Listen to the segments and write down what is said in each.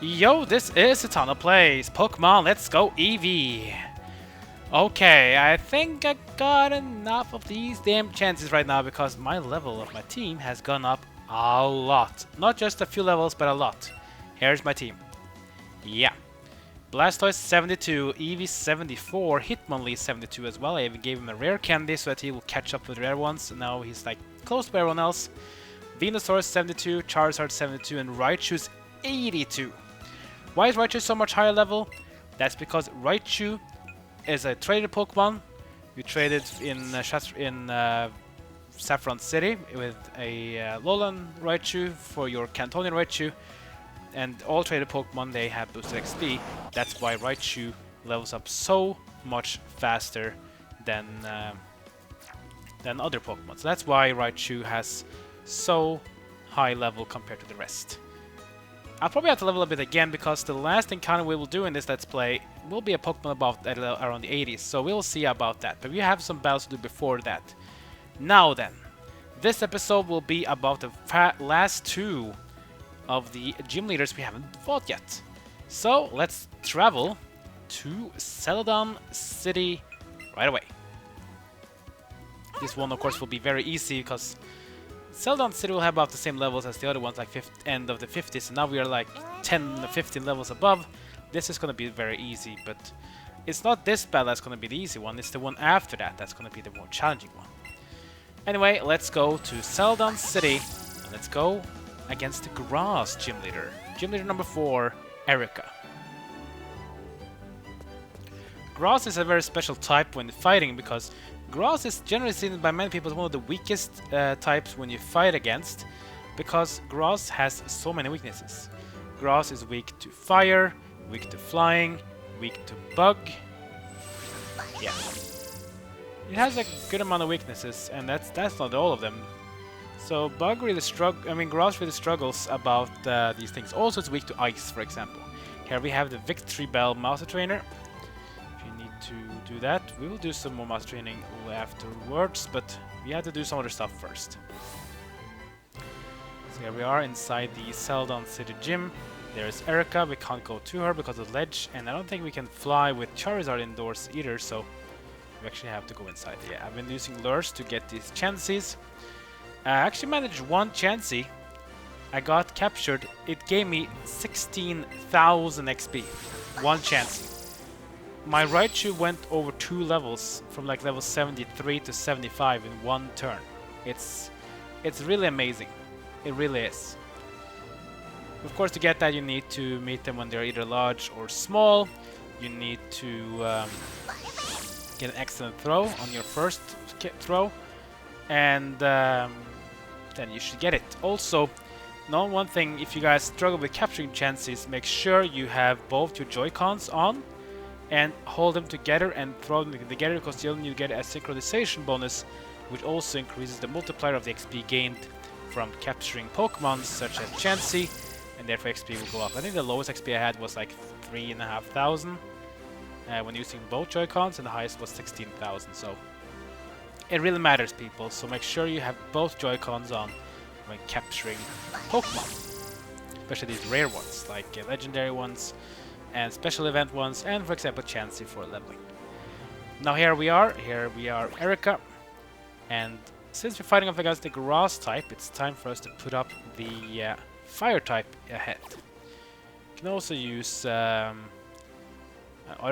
Yo, this is Etana Plays Pokemon Let's Go Eevee. Okay, I think I got enough of these damn chances right now because my level of my team has gone up a lot. Not just a few levels, but a lot. Here's my team. Yeah. Blastoise 72, Eevee 74, Hitmonlee 72 as well. I even gave him a rare candy so that he will catch up with rare ones. Now he's like close to everyone else. Venusaur 72, Charizard 72, and Raichu's 82. Why is Raichu so much higher level? That's because Raichu is a traded Pokemon. You traded in Saffron City with a Alolan Raichu for your Cantonian Raichu, and all traded Pokemon they have boosted XP. That's why Raichu levels up so much faster than other Pokemon. So that's why Raichu has so high level compared to the rest. I'll probably have to level a bit again because the last encounter we will do in this Let's Play will be a Pokemon about around the 80s, so we'll see about that. But we have some battles to do before that. Now then, this episode will be about the last two of the gym leaders we haven't fought yet. So let's travel to Celadon City right away. This one, of course, will be very easy because Celadon City will have about the same levels as the other ones, like end of the 50s, and now we are like 10 or 15 levels above. This is going to be very easy, but it's not this battle that's going to be the easy one, it's the one after that that's going to be the more challenging one. Anyway, let's go to Celadon City, and let's go against the Grass Gym Leader. Gym Leader number 4, Erika. Grass is a very special type when fighting because Grass is generally seen by many people as one of the weakest types when you fight against, because Grass has so many weaknesses. Grass is weak to fire, weak to flying, weak to bug. Yeah. It has a good amount of weaknesses, and that's not all of them. So Grass really struggles about these things. Also, it's weak to ice, for example. Here we have the Victreebel Master Trainer. To do that, we will do some more master training afterwards, but we have to do some other stuff first. So here we are inside the Celadon City Gym. There is Erika. We can't go to her because of the ledge, and I don't think we can fly with Charizard indoors either, so we actually have to go inside. Yeah, I've been using lures to get these chances. I actually managed one Chansey. I got captured. It gave me 16,000 XP. One Chansey. My Raichu went over 2 levels, from like level 73 to 75 in one turn. It's really amazing. It really is. Of course, to get that you need to meet them when they're either large or small. You need to get an excellent throw on your first throw, and then you should get it. Also, one thing, if you guys struggle with capturing chances, make sure you have both your Joy-Cons on and hold them together and throw them together, because you'll need to get a synchronization bonus, which also increases the multiplier of the XP gained from capturing Pokemon such as Chansey, and therefore XP will go up. I think the lowest XP I had was like 3,500 when using both Joy-Cons, and the highest was 16,000. So it really matters, people. So make sure you have both Joy-Cons on when capturing Pokemon, especially these rare ones, like legendary ones and special event ones, and for example Chansey for leveling. Now here we are Erika, and since we're fighting off against the Grass type, it's time for us to put up the Fire type ahead. You can also use other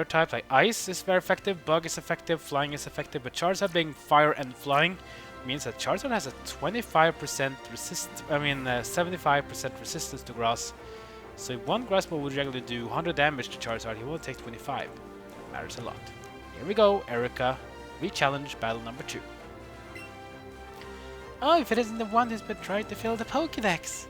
types, like Ice is very effective, Bug is effective, Flying is effective, but Charizard being Fire and Flying means that Charizard has a 75% 75% resistance to Grass. So if one Grass move would regularly do 100 damage to Charizard, he will take 25. Matters a lot. Here we go, Erika. Re-challenge battle number 2. Oh, if it isn't the one who's been trying to fill the Pokédex.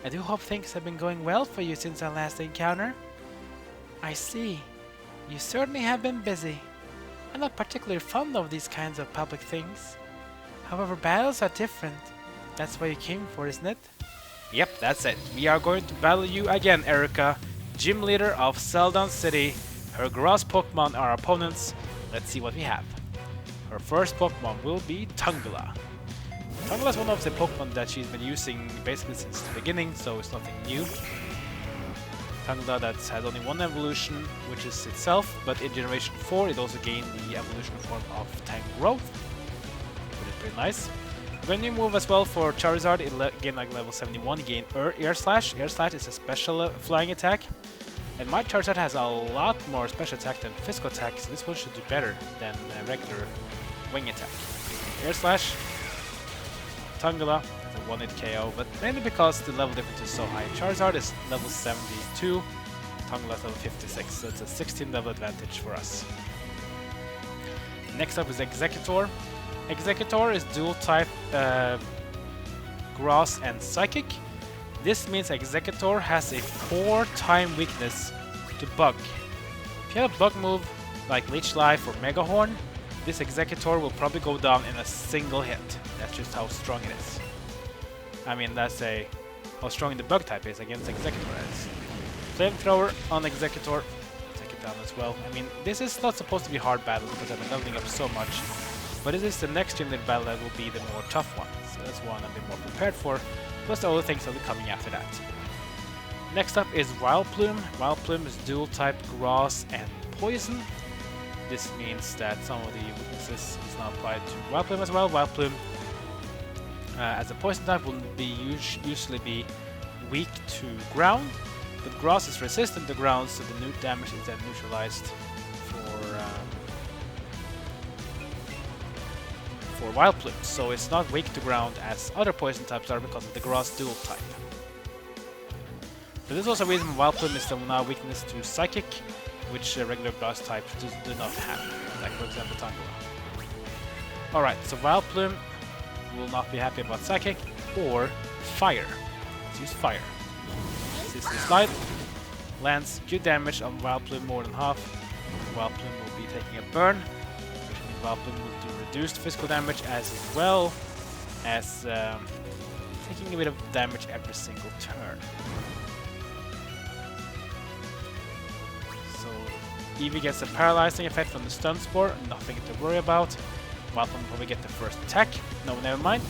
I do hope things have been going well for you since our last encounter. I see. You certainly have been busy. I'm not particularly fond of these kinds of public things. However, battles are different. That's what you came for, isn't it? Yep, that's it. We are going to battle you again, Erika, Gym Leader of Celadon City. Her Grass Pokemon are opponents. Let's see what we have. Her first Pokemon will be Tangela. Tangela is one of the Pokemon that she's been using basically since the beginning, so it's nothing new. Tangela that has only one evolution, which is itself, but in Generation 4 it also gained the evolution form of Tangrowth, which is pretty nice. When you move as well for Charizard, it gained like level 71, you gain Air Slash. Air Slash is a special flying attack, and my Charizard has a lot more special attack than physical attack, so this one should do better than regular wing attack. Air Slash, Tangela, it's a 1-hit KO, but mainly because the level difference is so high. Charizard is level 72, Tangela is level 56, so it's a 16 level advantage for us. Next up is Exeggutor. Exeggutor is dual type Grass and Psychic. This means Exeggutor has a 4-time weakness to Bug. If you have a Bug move like Leech Life or Mega Horn, this Exeggutor will probably go down in a single hit. That's just how strong it is. I mean, that's how strong the Bug type is against Exeggutor is. Flamethrower on Exeggutor, take it down as well. I mean, this is not supposed to be hard battle because I've been leveling up so much. But it is the next gym leader battle that will be the more tough one. So that's one I've been more prepared for. Plus the other things that will be coming after that. Next up is Vileplume. Vileplume is dual type Grass and Poison. This means that some of the weaknesses is now applied to Vileplume as well. Vileplume, as a poison type, will usually be weak to ground, but Grass is resistant to ground, so the new damage is then neutralized for Vileplume. So it's not weak to ground as other poison types are because of the Grass dual type. But there's also a reason Vileplume is now weakness to Psychic, which regular Grass types do not have, like for example Tangela. Alright, so Vileplume will not be happy about Psychic or Fire. Let's use Fire. This is Slide, lands good damage on Vileplume, more than half. Vileplume will be taking a burn, which means Vileplume will do reduced physical damage as well as taking a bit of damage every single turn. Eevee gets a paralyzing effect from the Stun Spore, nothing to worry about. Vileplume will probably get the first attack. No, never mind.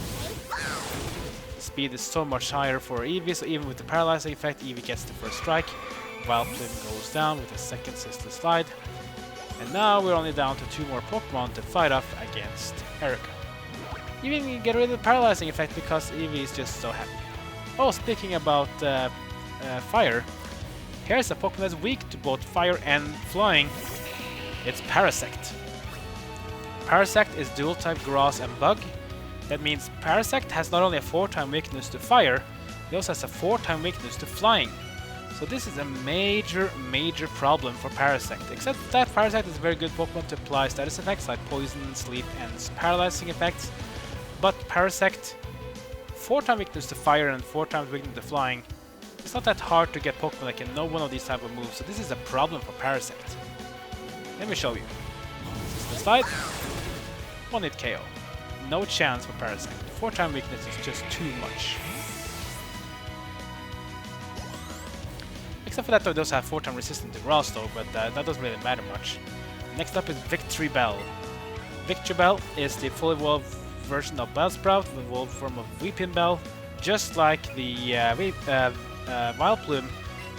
Speed is so much higher for Eevee, so even with the paralyzing effect, Eevee gets the first strike. Vileplume goes down with a second Sister Slide. And now we're only down to 2 more Pokemon to fight off against Erika. Even you get rid of the paralyzing effect because Eevee is just so happy. Oh, speaking about Fire. Here's a Pokemon that's weak to both fire and flying. It's Parasect. Parasect is dual type Grass and Bug. That means Parasect has not only a 4-time weakness to fire, it also has a 4-time weakness to flying. So this is a major problem for Parasect. Except that Parasect is a very good Pokemon to apply status effects like Poison, Sleep, and paralyzing effects. But Parasect, 4-time weakness to fire and 4 times weakness to flying. It's not that hard to get Pokemon that can know one of these type of moves, so this is a problem for Parasect. Let me show you. This is the slide. 1-hit KO. No chance for Parasect. 4-time weakness is just too much. Except for that, though, it does have 4-time resistance to Grass, though, but that doesn't really matter much. Next up is Victreebel. Victreebel is the fully evolved version of Bellsprout, the evolved form of Weepinbell. Just like the Vileplume,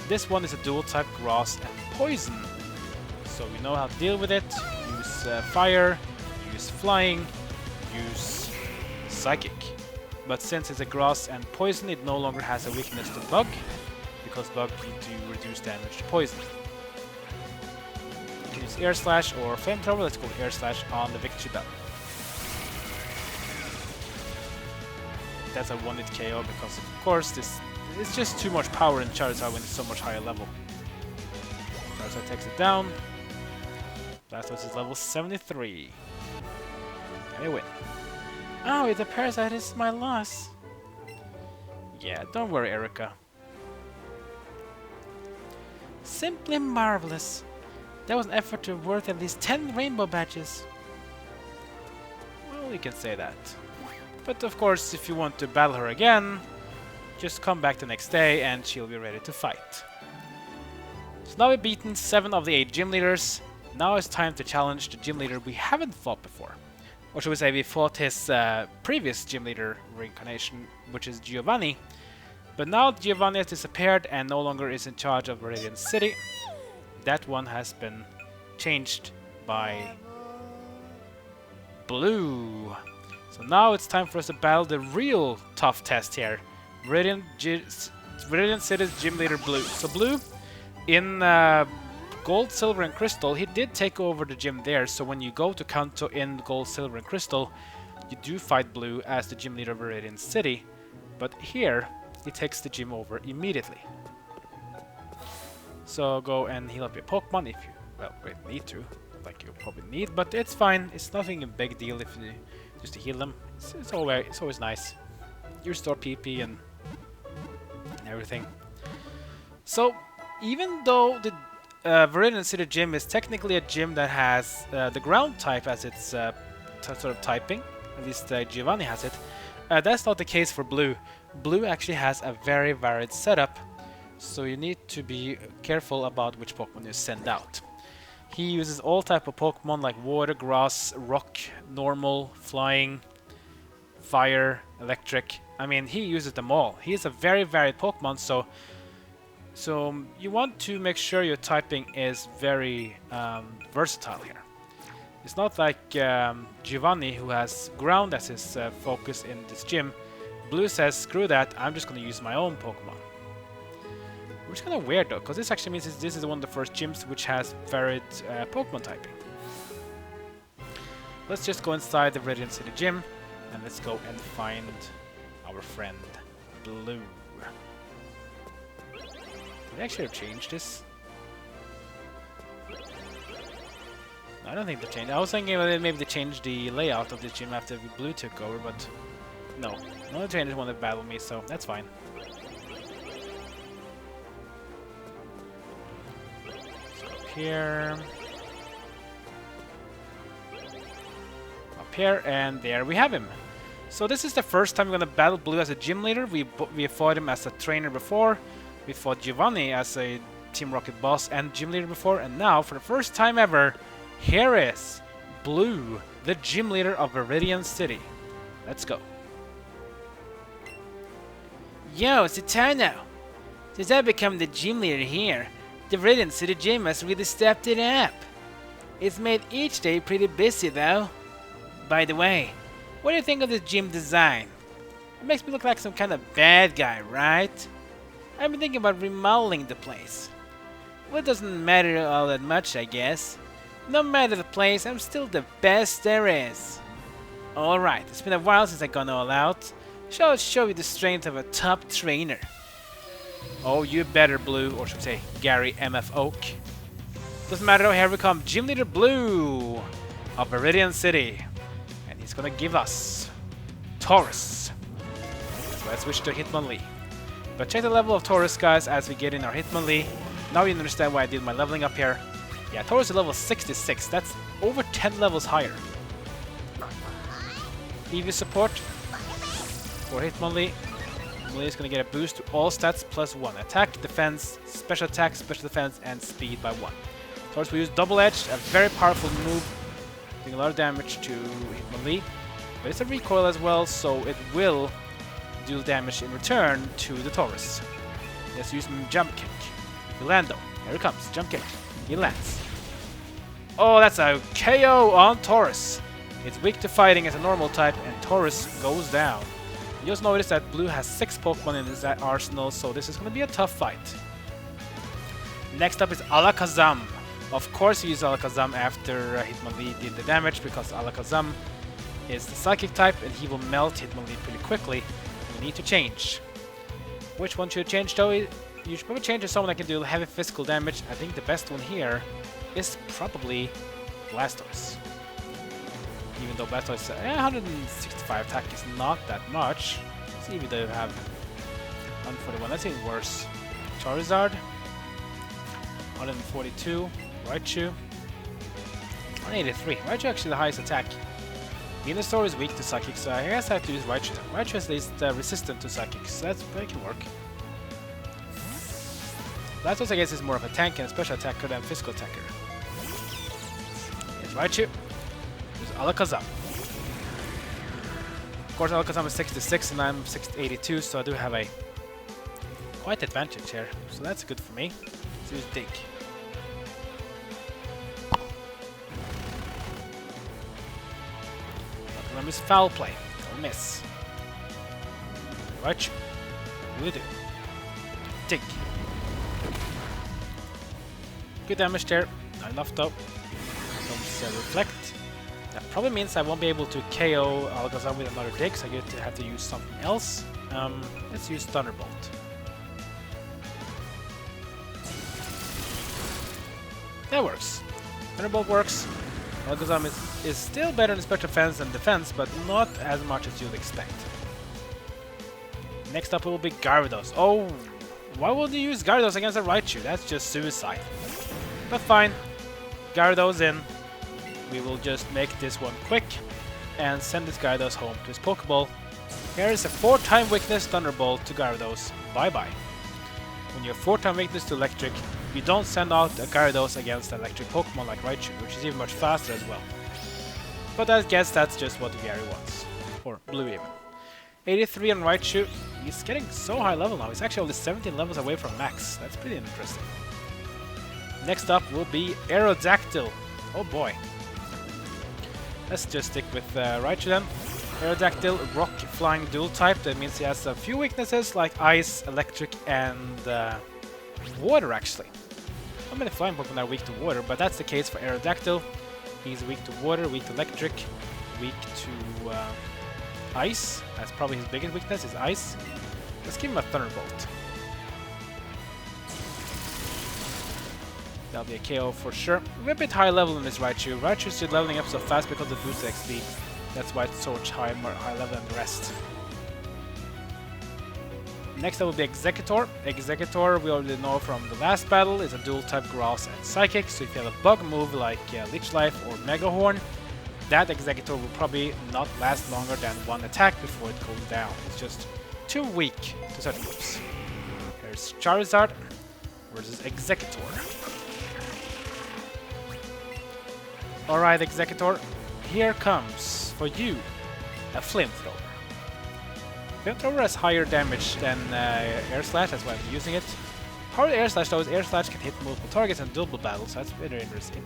this one is a dual type Grass and Poison. So we know how to deal with it. Use Fire, use Flying, use Psychic. But since it's a Grass and Poison, it no longer has a weakness to Bug, because Bug can do reduced damage to Poison. You can use Air Slash or Flamethrower. Let's go Air Slash on the Victreebel. That's a 1-hit KO because, of course, this it's just too much power in Charizard when it's so much higher level. Charizard takes it down. Blastoise is level 73. I win. Oh, the Parasite is my loss. Yeah, don't worry, Erika. Simply marvelous. That was an effort worth at least 10 rainbow badges. Well, you can say that. But of course, if you want to battle her again, just come back the next day and she'll be ready to fight. So now we've beaten 7 of the 8 gym leaders. Now it's time to challenge the gym leader we haven't fought before. Or should we say we fought his previous gym leader reincarnation, which is Giovanni. But now Giovanni has disappeared and no longer is in charge of Viridian City. That one has been changed by Blue. So now it's time for us to battle the real tough test here. Viridian City's gym leader Blue. So Blue, in Gold, Silver, and Crystal, he did take over the gym there. So when you go to Kanto in Gold, Silver, and Crystal, you do fight Blue as the gym leader of Viridian City. But here, he takes the gym over immediately. So go and heal up your Pokemon if you, well, need to. Like you probably need, but it's fine. It's nothing a big deal if you just to heal them. It's always nice. You restore PP and everything. So even though the Viridian City Gym is technically a gym that has the ground type as its sort of typing, at least Giovanni has it, that's not the case for Blue. Blue actually has a very varied setup, so you need to be careful about which Pokemon you send out. He uses all type of Pokemon like water, grass, rock, normal, flying, fire, electric. I mean, he uses them all. He is a very varied Pokemon, so you want to make sure your typing is very versatile here. It's not like Giovanni, who has ground as his focus in this gym. Blue says, screw that, I'm just going to use my own Pokemon. Which is kind of weird though, because this actually means this is one of the first gyms which has varied Pokemon typing. Let's just go inside the Viridian City Gym and let's go and find our friend Blue. Did they actually have changed this? No, I don't think they changed. I was thinking maybe they changed the layout of this gym after Blue took over, but no. No, the trainers want to battle me, so that's fine. Here, up here, and there we have him. So this is the first time we're gonna battle Blue as a gym leader. We fought him as a trainer before. We fought Giovanni as a Team Rocket boss and gym leader before, and now for the first time ever, here is Blue, the gym leader of Viridian City. Let's go. Yo, it's a time now. Since I've become the gym leader here, the Viridian City Gym has really stepped it up. It's made each day pretty busy though. By the way, what do you think of the gym design? It makes me look like some kind of bad guy, right? I've been thinking about remodeling the place. Well, it doesn't matter all that much, I guess. No matter the place, I'm still the best there is. Alright, it's been a while since I've gone all out. So I'll show you the strength of a top trainer. Oh, you better, Blue, or should we say Gary MF Oak. Doesn't matter though, here we come, Gym Leader Blue of Viridian City. And he's gonna give us Tauros. So let's switch to Hitmonlee. But check the level of Tauros, guys, as we get in our Hitmonlee. Now you understand why I did my leveling up here. Yeah, Tauros is level 66, that's over 10 levels higher. Eevee support for Hitmonlee. Hitmonlee is going to get a boost to all stats plus 1. Attack, defense, special attack, special defense, and speed by 1. Tauros will use Double Edge, a very powerful move, doing a lot of damage to Hitmonlee. But it's a recoil as well, so it will deal damage in return to the Tauros. Let's use Jump Kick. Yolando, here it comes, Jump Kick. He lands. Oh, that's a KO on Tauros. It's weak to fighting as a normal type, and Tauros goes down. You just notice that Blue has 6 Pokemon in his arsenal, so this is going to be a tough fight. Next up is Alakazam. Of course, you use Alakazam after Hitmonlee did the damage, because Alakazam is the Psychic type, and he will melt Hitmonlee pretty quickly. You need to change. Which one should you change, though? You should probably change to someone that can do heavy physical damage. I think the best one here is probably Blastoise. Even though Blastoise 165 attack is not that much. Let's see if they have 141. That's even worse. Charizard 142. Raichu 183. Raichu actually the highest attack. Venusaur is weak to Psychic, so I guess I have to use Raichu. Raichu is at least resistant to Psychic, so that can work. Blastoise, I guess, is more of a tank and a special attacker than physical attacker. Here's Raichu. Here's Alakazam. Of course, Alakazam is 66 and I'm 82, so I do have a quite advantage here, so that's good for me. Let's use Dig. Alakazam is foul play. Don't miss. Right. Will do. Dig. Good damage there. Not enough though. Don't reflect. That probably means I won't be able to KO Alakazam with another Dig, so I get to have to use something else. Let's use Thunderbolt. That works. Thunderbolt works. Alakazam is still better in special defense than defense, but not as much as you'd expect. Next up it will be Gyarados. Oh, why would you use Gyarados against a Raichu? That's just suicide. But fine. Gyarados in. We will just make this one quick and send this Gyarados home to his Pokeball. Here is a 4-time weakness Thunderbolt to Gyarados. Bye-bye. When you have 4-time weakness to Electric, you don't send out a Gyarados against an electric Pokemon like Raichu, which is even much faster as well. But I guess that's just what Gary wants. Or Blue even. 83 on Raichu. He's getting so high level now. He's actually only 17 levels away from max. That's pretty interesting. Next up will be Aerodactyl. Oh boy. Let's just stick with Raichu then. Aerodactyl, rock flying dual type. That means he has a few weaknesses like ice, electric, and water actually. Not many flying Pokemon are weak to water, but that's the case for Aerodactyl. He's weak to water, weak to electric, weak to ice. That's probably his biggest weakness, is ice. Let's give him a Thunderbolt. That'll be a KO for sure. We're a bit high level in this Raichu. Raichu's just leveling up so fast because of boost XP. That's why it's so much high level than the rest. Next up will be Exeggutor. Exeggutor, we already know from the last battle, is a dual type Grass and Psychic. So if you have a bug move like Leech Life or Mega Horn, that Exeggutor will probably not last longer than one attack before it goes down. It's just too weak to such moves. Here's Charizard versus Exeggutor. Alright, Exeggutor, here comes for you a Flamethrower. Flamethrower has higher damage than Air Slash, that's why I'm using it. Part of Air Slash though is Air Slash can hit multiple targets in double battles, so that's very interesting.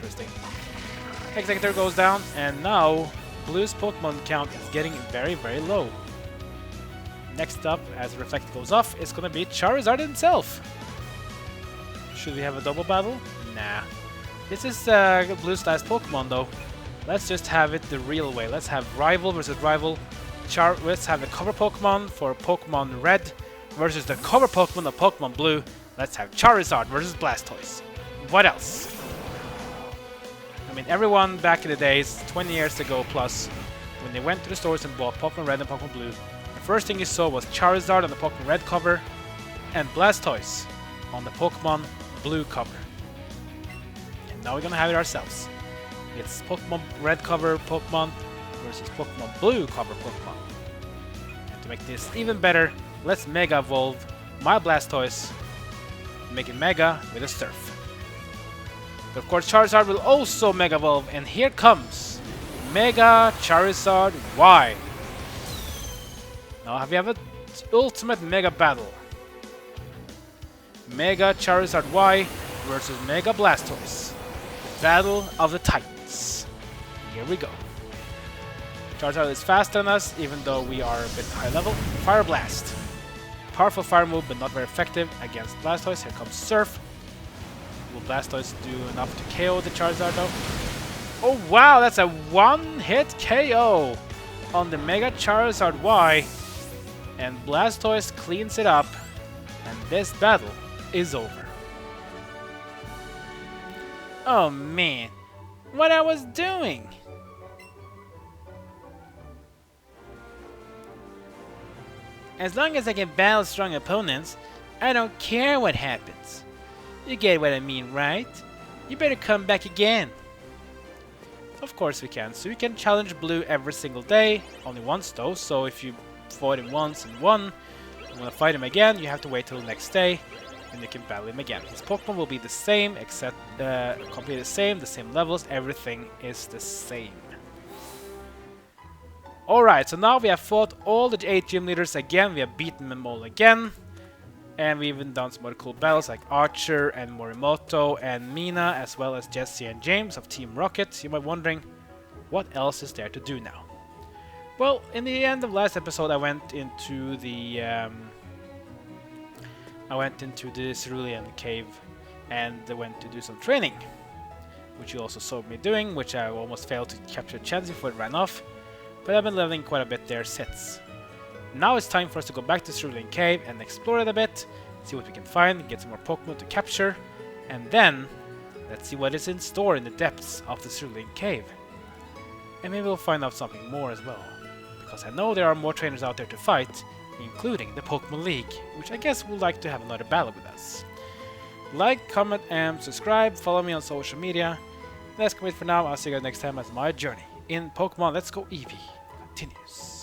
Exeggutor goes down, and now Blue's Pokemon count is getting very, very low. Next up, as Reflect goes off, it's gonna be Charizard himself. Should we have a double battle? Nah. This is Blue's last Pokemon though. Let's just have it the real way. Let's have Rival versus Rival. Let's have the cover Pokemon for Pokemon Red versus the cover Pokemon of Pokemon Blue. Let's have Charizard versus Blastoise. What else? I mean, everyone back in the days, 20 years ago plus, when they went to the stores and bought Pokemon Red and Pokemon Blue, the first thing you saw was Charizard on the Pokemon Red cover and Blastoise on the Pokemon Blue cover. Now we're gonna have it ourselves. It's Pokemon Red cover Pokemon versus Pokemon Blue cover Pokemon. And to make this even better, let's Mega Evolve my Blastoise and make it Mega with a Surf. But of course Charizard will also Mega Evolve, and here comes Mega Charizard Y. Now have you have an ultimate Mega battle. Mega Charizard Y versus Mega Blastoise. Battle of the Titans. Here we go. Charizard is faster than us, even though we are a bit high level. Fire Blast. Powerful fire move, but not very effective against Blastoise. Here comes Surf. Will Blastoise do enough to KO the Charizard though? Oh wow, that's a one-hit KO on the Mega Charizard Y. And Blastoise cleans it up. And this battle is over. Oh man, what I was doing? As long as I can battle strong opponents, I don't care what happens. You get what I mean, right? You better come back again. Of course we can. So you can challenge Blue every single day, only once though, so if you fought him once and won, you want to fight him again, you have to wait till the next day. And you can battle him again. His Pokemon will be the same, except completely the same levels, everything is the same. Alright, so now we have fought all the 8 gym leaders again, we have beaten them all again. And we even done some other cool battles like Archer and Morimoto and Mina, as well as Jesse and James of Team Rocket. You might be wondering, what else is there to do now? Well, in the end of last episode, I went into the Cerulean cave and went to do some training, which you also saw me doing, which I almost failed to capture a chance before it ran off, but I've been leveling quite a bit there since. Now it's time for us to go back to Cerulean Cave and explore it a bit, see what we can find, get some more Pokemon to capture, and then let's see what is in store in the depths of the Cerulean Cave. And maybe we'll find out something more as well, because I know there are more trainers out there to fight, including the Pokemon League, which I guess would like to have another battle with us. Like, comment, and subscribe, follow me on social media. That's it for now. I'll see you guys next time as my journey in Pokemon Let's Go Eevee continues.